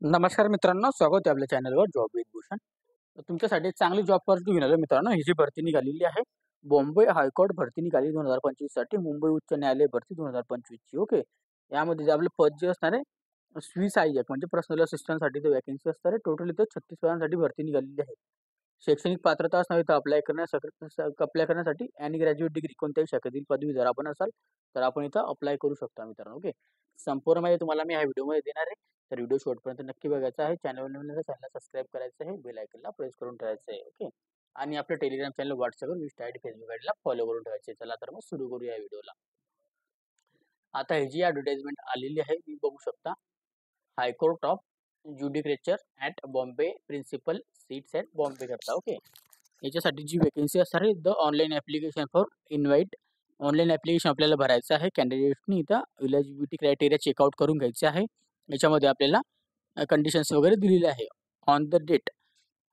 नमस्कार मित्रांनो, स्वागत आहे आपल्या चॅनलवर जॉब विथ भूषण. तर तुमच्यासाठी एक चांगली जॉब ऑपॉर्च्युनिटी घेऊन आलो मित्रांनो. ही जी भरती निघालेली आहे, बॉम्बे हायकोर्ट भरती निघाली 2025 साठी, मुंबई उच्च न्यायालय भरती 2025 ची. ओके. यामध्ये जे आपलं पद जे असणार आहे, स्विस सहाय्यक म्हणजे पर्सनल असिस्टंटसाठी ते वॅकन्सी असणार आहे. टोटल इथं 36 पदांसाठी भरती निघालेली आहे. शैक्षणिक पात्रता असणार इथं अप्लाय करण्यासाठी आणि ग्रॅज्युएट डिग्री कोणत्याही शाखेतील पदवी जर आपण असाल, तर आपण इथं अप्लाय करू शकता मित्रांनो. ओके. संपूर्ण माहिती तुम्हाला मी ह्या व्हिडिओमध्ये देणार आहे. तर व्हिडिओ शेवटपर्यंत नक्की बघायचा आहे. चॅनलवर नवीन असेल चॅनलला सबस्क्राईब करायचं आहे, बेल आयकॉनला प्रेस करून ठेवायचं आहे. ओके. आणि आपलं टेलिग्राम चॅनल, व्हॉट्सअपवर, इन्स्टा आयडी, फेसबुक आयडीला फॉलो करून ठेवायचे. चला तर मग सुरू करूया या व्हिडिओला. आता ही जी ॲडव्हर्टाइजमेंट आलेली आहे, ती बघू शकता. High court of judicature at Bombay principal seats at Bombay करता. ओके. याच्यासाठी जी वेकेन्सी असणार आहे, the online application for invite. Online application आपल्याला भरायचं आहे. कॅन्डिडेटनी इथं एलिजिबिलिटी क्रायटेरिया चेकआउट करून घ्यायचे आहे. याच्यामध्ये आपल्याला कंडिशन्स वगैरे दिलेले आहे. ऑन द डेट,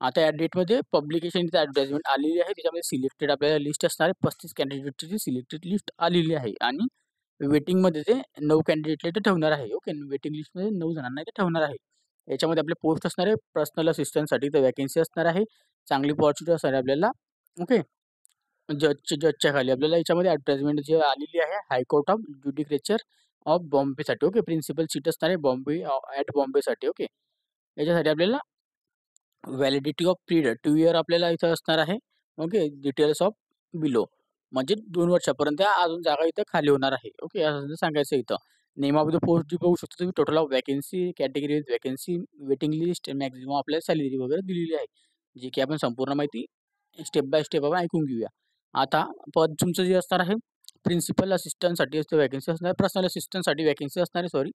आता या डेटमध्ये पब्लिकेशन ॲडव्हर्टाइजमेंट आलेली आहे. त्याच्यामध्ये सिलेक्टेड आपल्याला लिस्ट असणार आहे. 35 कॅन्डिडेटची सिलेक्टेड लिस्ट आलेली आहे आणि वेटिंगमध्ये ते 9 कॅन्डिडेटला इथे ठेवणार आहे. ओके. वेटिंग लिस्टमध्ये 9 जणांना इथे ठेवणार आहे. याच्यामध्ये आपले पोस्ट असणार आहे. पर्सनल असिस्टंटसाठी तर वॅकन्सी असणार आहे. चांगली अपॉर्च्युनिटी असणार आहे आपल्याला. ओके. जजच्या खाली आपल्याला याच्यामध्ये ॲडव्हर्टाइजमेंट जी आलेली आहे, हायकोर्ट ऑफ ज्युडिक्रेचर ऑफ बॉम्बेसाठी. ओके. प्रिन्सिपल सीट असणार आहे बॉम्बे ॲट बॉम्बेसाठी. ओके. याच्यासाठी आपल्याला व्हॅलिडिटी ऑफ पिरियड 2 इयर आपल्याला इथं असणार आहे. ओके. डिटेल्स ऑफ बिलो म्हणजे 2 वर्षापर्यंत अजून जागा इथं खाली होणार आहे. ओके. असं सांगायचं इथं. नेम ऑफ द पोस्ट जी बघू शकतो तुम्ही, total of vacancy, category vacancy, waiting list, maximum आपल्याला सॅलरी वगैरे दिलेली आहे. जी की आपण संपूर्ण माहिती स्टेप बाय स्टेप आपण ऐकून घेऊया. आता पद तुमचं जे असणार आहे, प्रिन्सिपल असिस्टंटसाठी असते वॅकन्सी असणार आहे. पर्सनल असिस्टंटसाठी वॅकन्सी असणार आहे. सॉरी,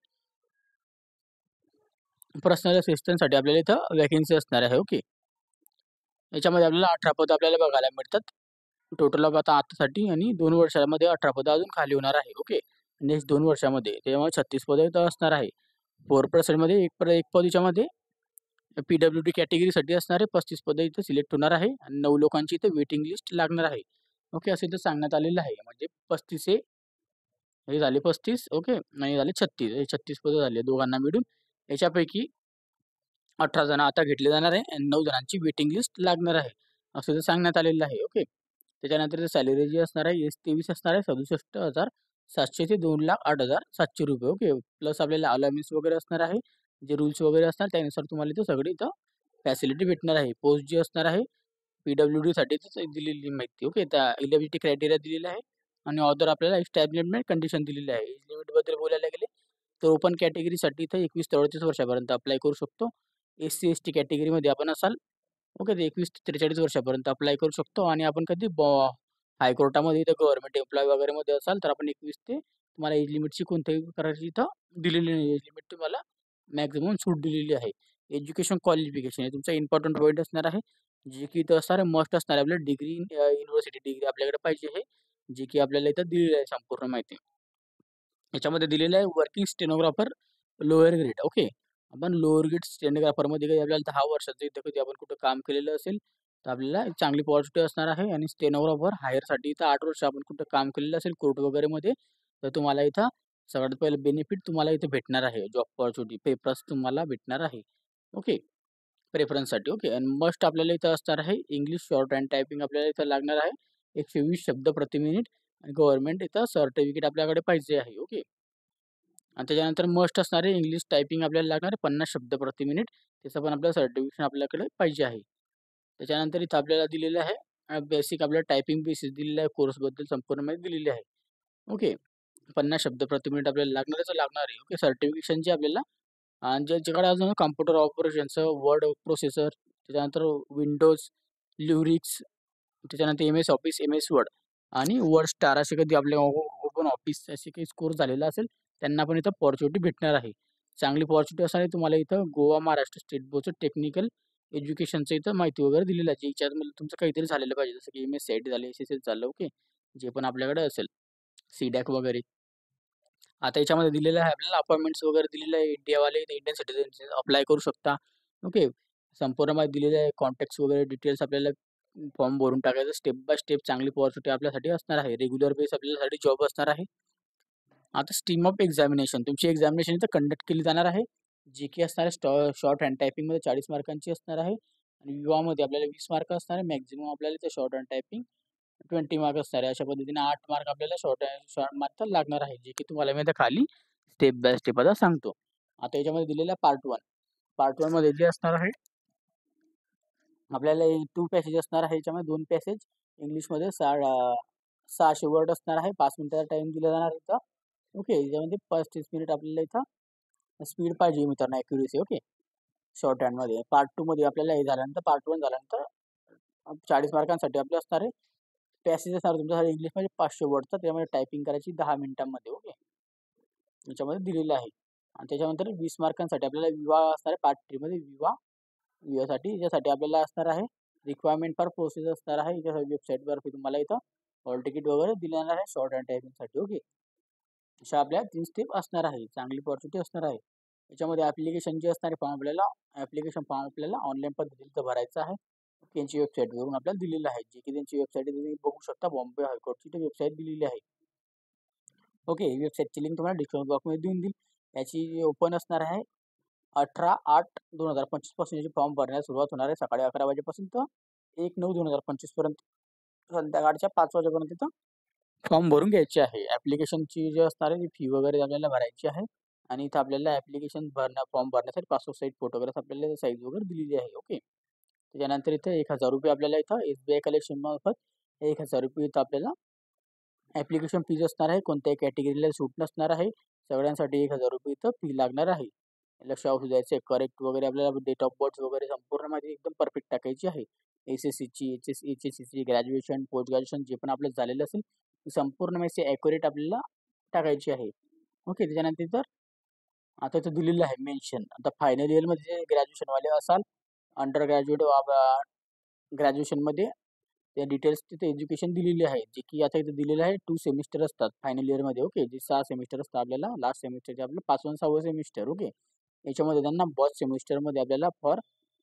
पर्सनल असिस्टंटसाठी आपल्याला इथं वॅकन्सी असणार आहे. ओके. याच्यामध्ये आपल्याला 18 पद आपल्याला बघायला मिळतात. टोटल ऑफ आता आतासाठी आणि 2 वर्षामध्ये 18 पदं अजून खाली होणार आहे. ओके. नेक्स्ट 2 वर्षामध्ये त्यामुळे 36 पदं इथं असणार आहे. 4% एक पद याच्यामध्ये पी-डब्ल्यू-डी कॅटेगरीसाठी असणारे 35 पदं इथं सिलेक्ट होणार आहे आणि 9 लोकांची इथं वेटिंग लिस्ट लागणार आहे. ओके. असं इथं सांगण्यात आलेलं आहे. म्हणजे 35 हे झाले 35. ओके. आणि झाले 36. हे 36 पदं झाली दोघांना मिळून. याच्यापैकी 18 जण आता घेतले जाणार आहे आणि 9 जणांची वेटिंग लिस्ट लागणार आहे. असं इथं सांगण्यात आलेलं आहे. ओके. त्याच्यानंतर सॅलरी जी असणार आहे, एस-23 असणार आहे, 67,700 ते 2,08,700 रुपये. ओके. प्लस आपल्याला अलाउन्स वगैरे असणार आहे. जे रूल्स वगैरे असणार त्यानुसार तुम्हाला इथं सगळी इथं फॅसिलिटी भेटणार आहे. पोस्ट जी असणार आहे, पी-डब्ल्यू-डीसाठी दिलेली माहिती. ओके. त्या एलिजिबिलिटी क्रायटेरिया दिलेला आहे आणि ऑदर आपल्याला एस्टॅब्लिशमेंट कंडिशन दिलेली आहे. एज लिमिटबद्दल बोलायला गेले तर ओपन कॅटेगरीसाठी इथं 21 ते 38 वर्षापर्यंत अप्लाय करू शकतो. एस-सी-एस-टी कॅटेगरीमध्ये आपण असाल, ओके, ते 21 ते 43 वर्षापर्यंत अप्लाय करू शकतो आणि आपण कधी हायकोर्टामध्ये इथं गव्हर्नमेंट एम्प्लॉय वगैरेमध्ये असाल, तर आपण 21 ते तुम्हाला एज लिमिटची कोणत्याही प्रकारची इथं दिलेली नाही. एज लिमिट तुम्हाला मॅक्सिमम सूट दिलेली आहे. एज्युकेशन क्वालिफिकेशन हे तुमचा इम्पॉर्टंट पॉईंट असणार आहे. जे की इथं असणार आहे, मस्ट असणार आहे आपल्याला डिग्री, युनिव्हर्सिटी डिग्री आपल्याकडे पाहिजे आहे. जे की आपल्याला इथं दिलेली आहे संपूर्ण माहिती. याच्यामध्ये दिलेलं आहे working stenographer lower grade. Okay. आपण लोअर ग्रेड स्टेनोग्राफरमध्ये काही आपल्याला 10 वर्षाचं इथं कधी आपण कुठं काम केलेलं असेल, तर आपल्याला एक चांगली पॉझिटिव्ह असणार आहे आणि स्टेनोग्राफर हायरसाठी इथं 8 वर्ष आपण कुठं काम केलेलं असेल कोर्ट वगैरेमध्ये, तर तुम्हाला इथं सगळ्यात पहिलं बेनिफिट तुम्हाला इथं भेटणार आहे. जॉब अपॉर्च्युनिटी पेपर्स तुम्हाला भेटणार आहे. ओके. प्रेफरन्ससाठी. ओके. आणि मस्ट आपल्याला इथं असणार आहे इंग्लिश शॉर्ट हँड टायपिंग आपल्याला इथं लागणार आहे. 120 शब्द प्रति मिनिट आणि गव्हर्नमेंट इथं सर्टिफिकेट आपल्याकडे पाहिजे आहे. ओके. आणि त्याच्यानंतर मस्ट असणार आहे इंग्लिश टायपिंग आपल्याला लागणार आहे 50 शब्द प्रति मिनिट. त्याचं पण आपल्याला सर्टिफिकेशन आपल्याकडे पाहिजे आहे. त्याच्यानंतर इथं आपल्याला दिलेलं आहे बेसिक आपल्याला टायपिंग बेसिस दिलेलं आहे. कोर्सबद्दल संपूर्ण माहिती दिलेली आहे. ओके. 50 शब्द प्रति मिनिट आपल्याला लागणार आहे. ओके. सर्टिफिकेशनची आपल्याला आणि ज्याच्याकडे अजून कॉम्प्युटर ऑपरेशनचं वर्ड प्रोसेसर, त्याच्यानंतर विंडोज, ल्युरिक्स, त्याच्यानंतर एम-एस ऑफिस, एम-एस वर्ड आणि वर्ड स्टार असे कधी आपले ओपन ऑफिस असे काही स्कोर झालेला असेल, त्यांना पण इथं अपॉर्च्युनिटी भेटणार आहे. चांगली अपॉर्च्युनिटी असणार आहे तुम्हाला इथं गोवा, महाराष्ट्र स्टेट बोर्डचं टेक्निकल एज्युकेशनचं इथं माहिती वगैरे दिलेलं आहे. याच्यामध्ये तुमचं काहीतरी झालेलं पाहिजे. जसं की एम-एस सी-आय-टी झालं, एस-एस-एल झालं. ओके. जे पण आपल्याकडे असेल, सी-डॅक वगैरे. आता याच्यामध्ये दिलेलं आहे आपल्याला अपॉइंटमेंट्स वगैरे दिलेलं आहे. इंडियावाले इंडियन सिटिझन अप्लाय करू शकता. ओके. संपूर्ण माहिती दिलेली आहे. कॉन्टॅक्ट्स वगैरे डिटेल्स आपल्याला फॉर्म भरून टाकायचं. स्टेप बाय स्टेप चांगली अपॉर्च्युनिटी आपल्यासाठी असणार आहे. रेग्युलर बेस आपल्यासाठी जॉब असणार आहे. आता स्ट्रीम ऑफ एक्झामिनेशन तुमची एक्झामिनेशन इथं कंडक्ट केली जाणार आहे. जी असणार आहे शॉर्ट हँड टायपिंगमध्ये 40 मार्कांची असणार आहे आणि विवाहामध्ये आपल्याला 20 मार्क असणार आहे. मॅक्झिमम आपल्याला इथे शॉर्ट हँड टायपिंग 20 मार्क असणार आहे. अशा पद्धतीने 8 मार्क आपल्याला शॉर्ट मार्क लागणार आहे, जे की तुम्हाला मी आता खाली स्टेप बाय स्टेप आता सांगतो. आता याच्यामध्ये दिलेला पार्ट 1 मध्ये जे असणार आहे आपल्याला 2 पॅसेज असणार आहे. याच्यामध्ये 2 पॅसेज इंग्लिशमध्ये 600 वर्ड असणार आहे. 5 मिनिटाचा टाइम दिला जाणार इथं. ओके, याच्यामध्ये 35 मिनिट आपल्याला इथं स्पीड पाहिजे मित्रांनो, ॲक्युरसी. ओके, शॉर्ट हँडमध्ये. पार्ट 2 मध्ये आपल्याला हे झाल्यानंतर पार्ट 1 झाल्यानंतर 40 मार्कांसाठी आपले असणार आहे पॅसेज असणार तुमच्यासाठी इंग्लिशमध्ये 500 वर्डचा, त्यामध्ये टायपिंग करायची 10 मिनिटांमध्ये. ओके, याच्यामध्ये दिलेलं आहे. आणि त्याच्यानंतर 20 मार्कांसाठी आपल्याला विवाह असणार आहे पार्ट 3 मध्ये. विवाहासाठी याच्यासाठी आपल्याला असणार आहे रिक्वायरमेंट फॉर प्रोसेस असणार आहे. याच्या वेबसाईटवर तुम्हाला इथं हॉल तिकीट वगैरे दिले जाणार आहे शॉर्ट हँड टायपिंगसाठी. ओके, अशा आपल्या 3 स्टेप असणार आहे. चांगली ऑपॉर्च्युनिटी असणार आहे. याच्यामध्ये ॲप्लिकेशन जे असणार आहे ॲप्लिकेशन फॉर्म आपल्याला ऑनलाईन पद्धतीने भरायचा आहे. त्यांची वेबसाईटवरून आपल्याला दिलेलं आहे, जी की त्यांची वेबसाईट तुम्ही बघू शकता. बॉम्बे हायकोर्टची वेबसाईट दिलेली आहे. ओके, वेबसाईटची लिंक तुम्हाला डिस्क्रिप्शन बॉक्समध्ये देऊन देईल. याची ओपन असणार आहे 18/8/2025 पासून याची फॉर्म भरण्यास सुरुवात होणार आहे. सकाळी 11 वाजेपासून तर 1/9/2025 पर्यंत संध्याकाळच्या 5 वाजेपर्यंत तिथं फॉर्म भरून घ्यायचे आहे. ॲप्लिकेशनची जे असणार आहे फी वगैरे आपल्याला भरायची आहे. आणि इथं आपल्याला फॉर्म भरण्यासाठी पासपोर्ट साईज फोटोग्राफ आपल्याला साईज वगैरे दिलेली आहे. ओके, त्याच्यानंतर इथं ₹1000 आपल्याला इथं SBI कलेक्शन मार्फत ₹1000 इथं आपल्याला ॲप्लिकेशन फीज असणार आहे. कोणत्याही कॅटेगरीला सूट नसणार आहे. सगळ्यांसाठी ₹1000 इथं फी लागणार आहे. लक्ष असू द्यायचं आहे. करेक्ट वगैरे आपल्याला डेट ऑफ बर्थ वगैरे संपूर्ण माहिती एकदम परफेक्ट टाकायची आहे. SSCची, HSCची, ग्रॅज्युएशन, पोस्ट ग्रॅज्युएशन जे पण आपलं झालेलं असेल संपूर्ण माहिती ॲक्युरेट आपल्याला टाकायची आहे. ओके, त्याच्यानंतर तर आता इथं दिलेलं आहे मेन्शन. आता फायनल इयरमध्ये जे ग्रॅज्युएशनवाले असाल, अंडर ग्रॅज्युएट ग्रॅज्युएशनमध्ये त्या डिटेल्स तिथे एज्युकेशन दिलेली आहे, जे की आता इथे दिलेलं आहे 2 सेमिस्टर असतात फायनल इयरमध्ये. ओके, जे 6 सेमिस्टर असतात आपल्याला. लास्ट सेमिस्टरचे आपलं 5वं 6वं सेमिस्टर. ओके, याच्यामध्ये त्यांना बॉथ सेमिस्टरमध्ये आपल्याला फॉर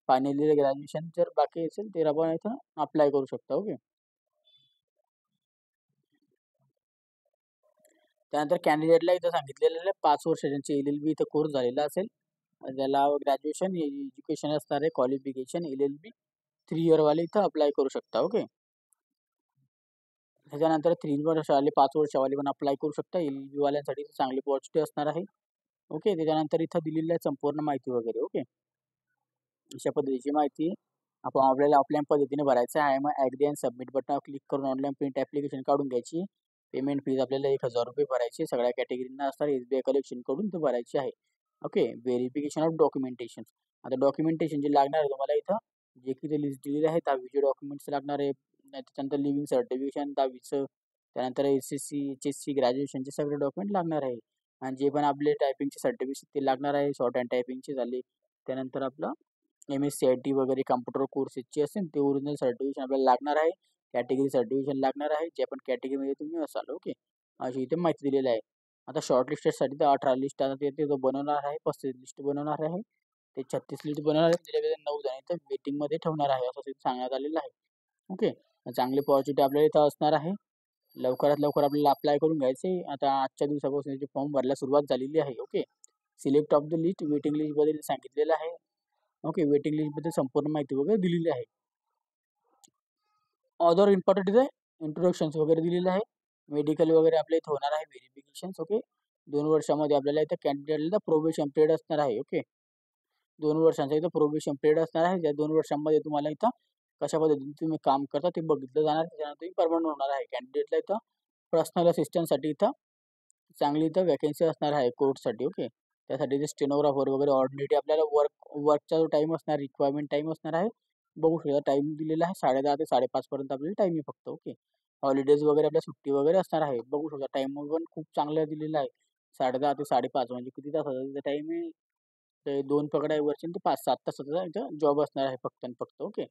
फायनल इयर ग्रॅज्युएशन जर बाकी असेल तर आपण इथं अप्लाय करू शकता. ओके, त्यानंतर कॅन्डिडेटला इथं सांगितलेलं आहे 5 वर्ष त्यांची LLB इथं कोर्स झालेला असेल. ज्याला ग्रॅज्युएशन एज्युकेशन असणार आहे क्वालिफिकेशन LLB 3 इयरवाले इथं अप्लाय करू शकता. ओके, त्याच्यानंतर 3 वर्षवाले 5 वर्षवाले पण अप्लाय करू शकता. LLB वाल्यांसाठी चांगली ऑपॉर्च्युनिटी असणार आहे. ओके, त्याच्यानंतर इथं दिलेली आहे संपूर्ण माहिती वगैरे. ओके, अशा पद्धतीची माहिती आपण आपल्याला ऑफलाईन पद्धतीने भरायचं आहे. मग ॲग्री अँड सबमिट बटनावर क्लिक करून ऑनलाईन प्रिंट ॲप्लिकेशन काढून घ्यायची. पेमेंट फीज आपल्याला ₹1000 भरायची. सगळ्या कॅटेगरींना असणार SBI कलेक्शनकडून ते भरायची आहे. Okay, verification of documentation. आता डॉक्युमेंटेशन जे लागणार आहे तुम्हाला इथं जे की ते लिस्ट दिलेली आहे 10वीचे डॉक्युमेंट्स लागणार आहे. त्याच्यानंतर लिव्हिंग सर्टिफिकेशन 10वीचं, त्यानंतर SSC, HSC, ग्रॅज्युएशनचे सगळे डॉक्युमेंट लागणार आहे. आणि जे पण आपले टायपिंगचे सर्टिफिकेट ते लागणार आहे. शॉर्ट हँड टायपिंगचे झाले. त्यानंतर आपलं MSCIT वगैरे कॉम्प्युटर कोर्सेसची असेल ते ओरिजिनल सर्टिफिकेशन आपल्याला लागणार आहे. कॅटेगरी सर्टिफिकेशन लागणार आहे, जे पण कॅटेगरीमध्ये तुम्ही असाल. ओके, अशी इथे माहिती दिलेली आहे. आता शॉर्ट लिस्टेडसाठी तर 18 लिस्ट आता ते तो बनवणार आहे, 35 लिस्ट बनवणार आहे, ते 36 लिस्ट बनवणार आहे. त्याच्यामध्ये 9 जण इथं वेटिंगमध्ये ठेवणार आहे, असं तिथे सांगण्यात आलेलं आहे. ओके, चांगली ऑपॉर्च्युनिटी आपल्याला इथं असणार आहे. लवकरात लवकर आपल्याला अप्लाय करून घ्यायचे. आता आजच्या दिवसापासून याचे फॉर्म भरायला सुरुवात झालेली आहे. Okay, select of the list waiting लिस्टमध्ये सांगितलेलं आहे. ओके, वेटिंग लिस्टबद्दल संपूर्ण माहिती वगैरे दिलेली आहे. अदर इम्पॉर्टंट इथे इंट्रोडक्शन्स वगैरे दिलेलं आहे. मेडिकल वगैरे आपल्या इथे होणार आहे व्हेरिफिकेशन्स. ओके, 2 वर्षामध्ये आपल्याला इथं कॅन्डिडेटला प्रोबेशन पिरियड असणार आहे. ओके, 2 वर्षांचा इथं प्रोबेशन पिरियड असणार आहे. त्या 2 वर्षांमध्ये तुम्हाला इथं कशा पद्धतीने तुम्ही काम करता ते बघितलं जाणार. त्याच्यानंतर तुम्ही परमनंट होणार आहे. कॅन्डिडेटला इथं पर्सनल असिस्टंटसाठी इथं चांगली इथं वॅकन्सी असणार आहे कोर्टसाठी. ओके, त्यासाठी ते स्टेनोग्राफर वगैरे ऑर्डिनेटरी आपल्याला वर्कचा जो टाईम असणार रिक्वायरमेंट टाईम असणार आहे. बघू शकता टाईम दिलेला आहे 10:30 ते 5:30 पर्यंत आपल्याला टाईम आहे फक्त. ओके, हॉलिडेज वगैरे आपल्या सुट्टी वगैरे असणार आहे. बघू शकता टाईम पण खूप चांगलं दिलेलं आहे. 10:30 ते 5:30 म्हणजे किती तासाचा टाईम आहे. ते 2 पकडाय वरचे ते 5-7 तासाचा इथं जॉब असणार आहे फक्त आणि फक्त. ओके,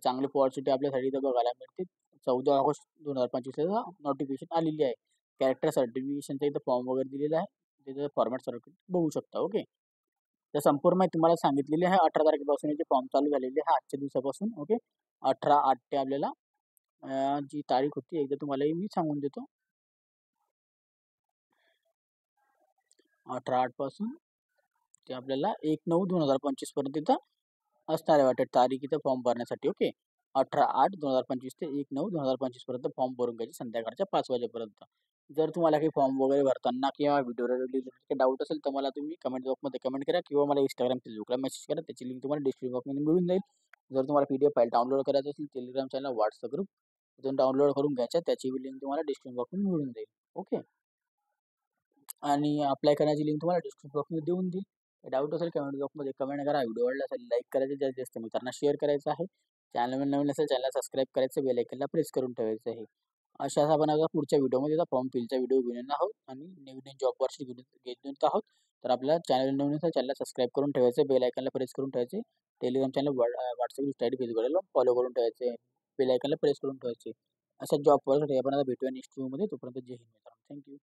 चांगली ऑपॉर्च्युनिटी आपल्यासाठी इथं बघायला मिळते. 14 ऑगस्ट 2025 नोटिफिकेशन आलेली आहे. कॅरेक्टर सर्टिफिकेशनचा इथं फॉर्म वगैरे दिलेला आहे. त्याचं फॉर्मॅट सर्टिफिकेट बघू शकता. ओके, तर संपूर्ण माहिती तुम्हाला सांगितलेली आहे. 18 तारखेपासून याचे फॉर्म चालू झालेले आहे आजच्या दिवसापासून. ओके, 18/8 ते आपल्याला जी तारीख होती एकदा तुम्हालाही मी सांगून देतो. 18/8 पासून ते आपल्याला 1/9/2025 पर्यंत इथं असणार आहे वाटतं तारीख इथं फॉर्म भरण्यासाठी. ओके. 18/8/2025 ते 1/9/2025 पर्यंत फॉर्म भरून घ्यायचे संध्याकाळच्या 5 वाजेपर्यंत. जर तुम्हाला काही फॉर्म वगैरे भरताना किंवा व्हिडिओ रिलेटेड काही डाऊट असेल, तर मला तुम्ही कमेंट बॉक्समध्ये कमेंट करा किंवा मला Instagram, Facebookला मेसेज करा. त्याची लिंक तुम्हाला डिस्क्रिप्शन बॉक्समध्ये मिळून जाईल. जर तुम्हाला PDF फाईल डाउनलोड करायचं असेल, Telegram चॅनल, WhatsApp ग्रुप तिथून डाउनलोड करून घ्यायचा. त्याची लिंक तुम्हाला डिस्क्रिप्शन बॉक्समध्ये मिळून जाईल. ओके. आणि अप्लाय करण्याची लिंक तुम्हाला डिस्क्रिप्शन बॉक्समध्ये देऊन देईल. डाऊट असेल कमेंट बॉक्समध्ये कमेंट करा. व्हिडिओ आवडला असेल लाईक करायचं, जास्तीत जास्त मित्रांना शेअर करायचं आहे. चॅनलवर नवीन असेल चॅनलला सबस्क्राईब करायचं, बेल आयकनला प्रेस करून ठेवायचं आहे. अशाच आपण आता पुढच्या व्हिडिओमध्ये आता फॉर्म फिलचा व्हिडिओ घेऊन येणार आहोत आणि नवीन जॉबवरची घेऊन येत आहोत. तर आपल्याला चॅनल नवीन असेल चॅनलला सबस्क्राईब करून ठेवायचं, बेल आयकनला प्रेस करून ठेवायचे. टेलिग्राम चॅनल, WhatsApp इंस्टा फेसबुकला फॉलो करून ठेवायचे, बेल आयकनला प्रेस करून ठेवायचे. अशा जॉबवरसाठी आपण आता भेटूया नेक्स्ट व्हिडिओमध्ये. तोपर्यंत जय हिंद मित्रांनो. थँक्यू.